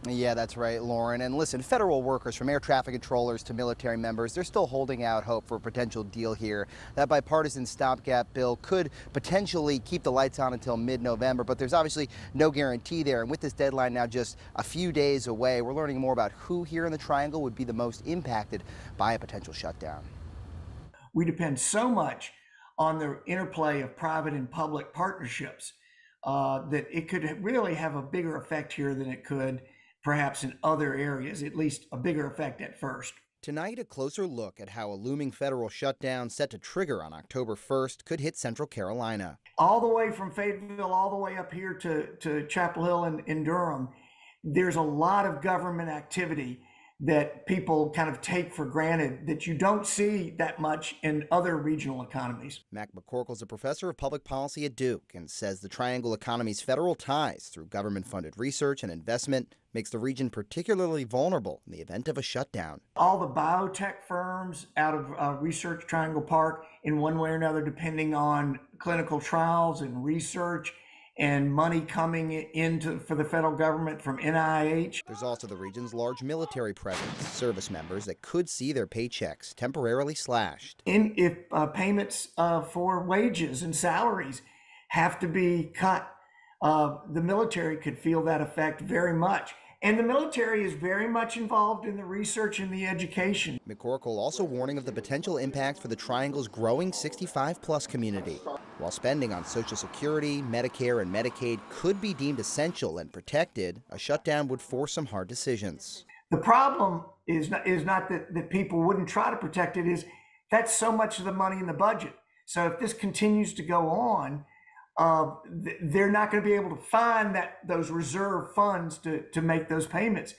Yeah, that's right, Lauren. And listen, federal workers from air traffic controllers to military members, they're still holding out hope for a potential deal here. That bipartisan stopgap bill could potentially keep the lights on until mid-November, but there's obviously no guarantee there. And with this deadline now just a few days away, we're learning more about who here in the Triangle would be the most impacted by a potential shutdown. We depend so much on the interplay of private and public partnerships that it could really have a bigger effect here than it could perhaps in other areas, at least a bigger effect at first. Tonight, a closer look at how a looming federal shutdown set to trigger on October 1st could hit Central Carolina. All the way from Fayetteville, all the way up here to Chapel Hill and Durham, there's a lot of government activity that people kind of take for granted that you don't see that much in other regional economies. Mac McCorkle is a professor of public policy at Duke and says the Triangle economy's federal ties through government-funded research and investment makes the region particularly vulnerable in the event of a shutdown. All the biotech firms out of Research Triangle Park, in one way or another, depending on clinical trials and research and money coming into for the federal government from NIH. There's also the region's large military presence, service members that could see their paychecks temporarily slashed. If payments for wages and salaries have to be cut, the military could feel that effect very much. And the military is very much involved in the research and the education. McCorkle also warning of the potential impact for the Triangle's growing 65-plus community. While spending on Social Security, Medicare, and Medicaid could be deemed essential and protected, a shutdown would force some hard decisions. The problem is not that people wouldn't try to protect it, is that's so much of the money in the budget. So if this continues to go on, they're not going to be able to find those reserve funds to make those payments.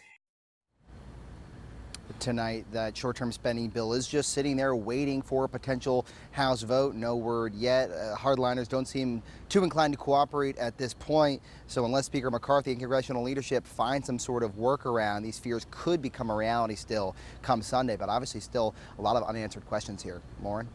Tonight, that short-term spending bill is just sitting there waiting for a potential House vote. No word yet. Hardliners don't seem too inclined to cooperate at this point. So unless Speaker McCarthy and congressional leadership find some sort of workaround, these fears could become a reality still come Sunday. But obviously still a lot of unanswered questions here. Lauren?